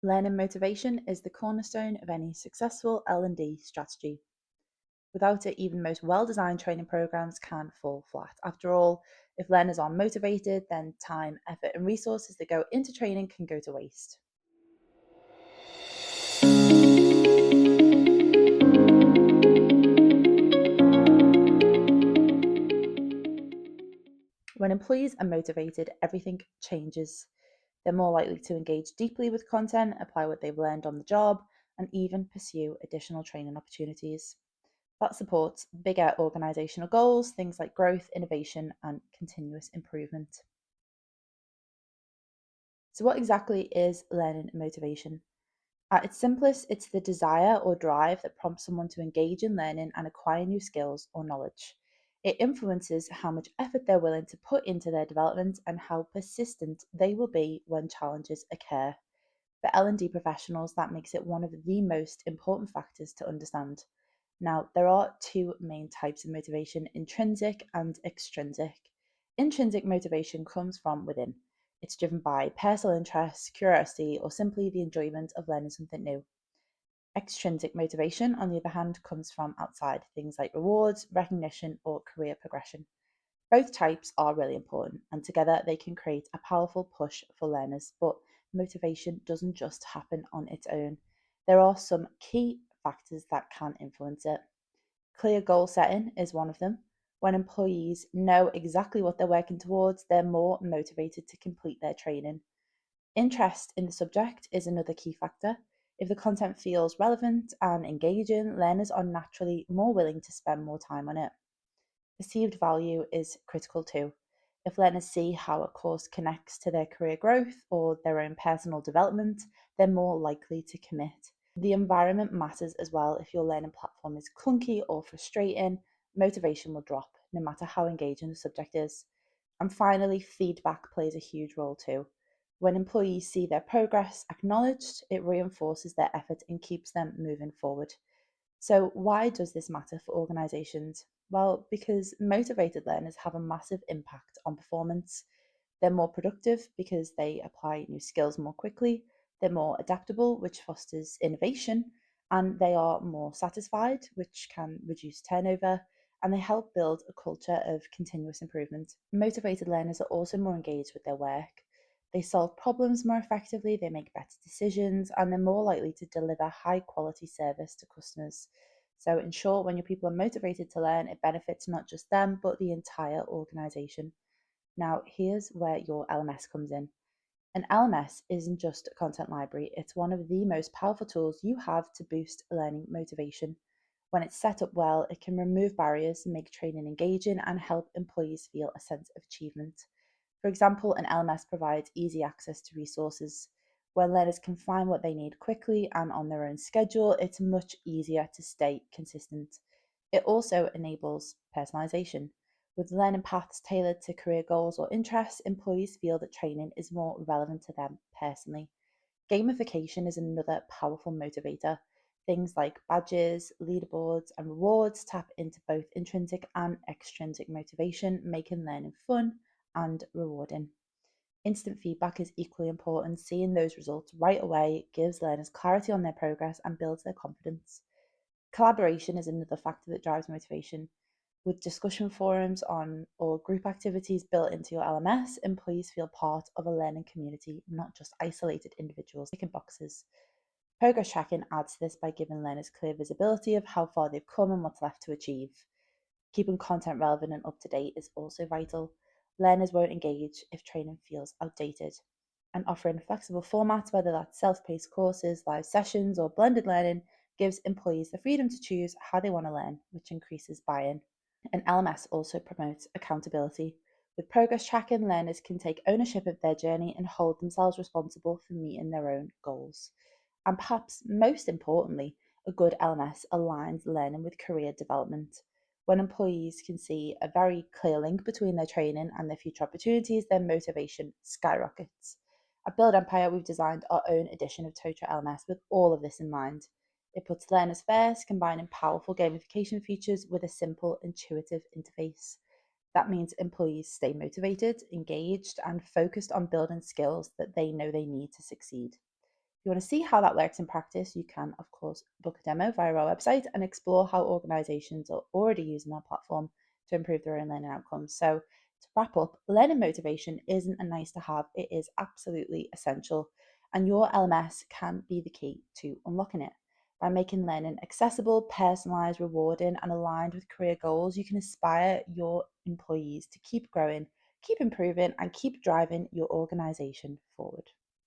Learning motivation is the cornerstone of any successful L&D strategy. Without it, even most well-designed training programs can fall flat. After all, if learners aren't motivated, then time, effort, and resources that go into training can go to waste. When employees are motivated, everything changes. They're more likely to engage deeply with content, apply what they've learned on the job, and even pursue additional training opportunities. That supports bigger organisational goals, things like growth, innovation, and continuous improvement. So, what exactly is learning motivation? At its simplest, it's the desire or drive that prompts someone to engage in learning and acquire new skills or knowledge. It influences how much effort they're willing to put into their development and how persistent they will be when challenges occur. For L&D professionals, that makes it one of the most important factors to understand. Now, there are two main types of motivation: intrinsic and extrinsic. Intrinsic motivation comes from within. It's driven by personal interest, curiosity, or simply the enjoyment of learning something new. Extrinsic motivation, on the other hand, comes from outside, things like rewards, recognition, or career progression. Both types are really important, and together they can create a powerful push for learners. But motivation doesn't just happen on its own. There are some key factors that can influence it. Clear goal setting is one of them. When employees know exactly what they're working towards, they're more motivated to complete their training. Interest in the subject is another key factor. If the content feels relevant and engaging, learners are naturally more willing to spend more time on it. Perceived value is critical too. If learners see how a course connects to their career growth or their own personal development, they're more likely to commit. The environment matters as well. If your learning platform is clunky or frustrating, motivation will drop, no matter how engaging the subject is. And finally, feedback plays a huge role too. When employees see their progress acknowledged, it reinforces their effort and keeps them moving forward. So, why does this matter for organisations? Well, because motivated learners have a massive impact on performance. They're more productive because they apply new skills more quickly, they're more adaptable, which fosters innovation, and they are more satisfied, which can reduce turnover, and they help build a culture of continuous improvement. Motivated learners are also more engaged with their work. They solve problems more effectively, they make better decisions, and they're more likely to deliver high quality service to customers. So, in short, when your people are motivated to learn, it benefits not just them, but the entire organisation. Now, here's where your LMS comes in. An LMS isn't just a content library, it's one of the most powerful tools you have to boost learning motivation. When it's set up well, it can remove barriers, make training engaging, and help employees feel a sense of achievement. For example, an LMS provides easy access to resources. When learners can find what they need quickly and on their own schedule, it's much easier to stay consistent. It also enables personalization. With learning paths tailored to career goals or interests, employees feel that training is more relevant to them personally. Gamification is another powerful motivator. Things like badges, leaderboards, and rewards tap into both intrinsic and extrinsic motivation, making learning fun and rewarding. Instant feedback is equally important. Seeing those results right away gives learners clarity on their progress and builds their confidence. Collaboration is another factor that drives motivation. With discussion forums on or group activities built into your LMS, employees feel part of a learning community, not just isolated individuals ticking boxes. Progress tracking adds to this by giving learners clear visibility of how far they've come and what's left to achieve. Keeping content relevant and up to date is also vital. Learners won't engage if training feels outdated. And offering flexible formats, whether that's self-paced courses, live sessions, or blended learning, gives employees the freedom to choose how they want to learn, which increases buy-in. And LMS also promotes accountability. With progress tracking, learners can take ownership of their journey and hold themselves responsible for meeting their own goals. And perhaps most importantly, a good LMS aligns learning with career development. When employees can see a very clear link between their training and their future opportunities, their motivation skyrockets. At Build Empire, we've designed our own edition of Totra LMS with all of this in mind. It puts learners first, combining powerful gamification features with a simple, intuitive interface. That means employees stay motivated, engaged, and focused on building skills that they know they need to succeed. you want to see how that works in practice, you can, of course, book a demo via our website and explore how organizations are already using our platform to improve their own learning outcomes. So, to wrap up, learning motivation isn't a nice to have, it is absolutely essential. And your LMS can be the key to unlocking it. By making learning accessible, personalized, rewarding, and aligned with career goals, you can inspire your employees to keep growing, keep improving, and keep driving your organization forward.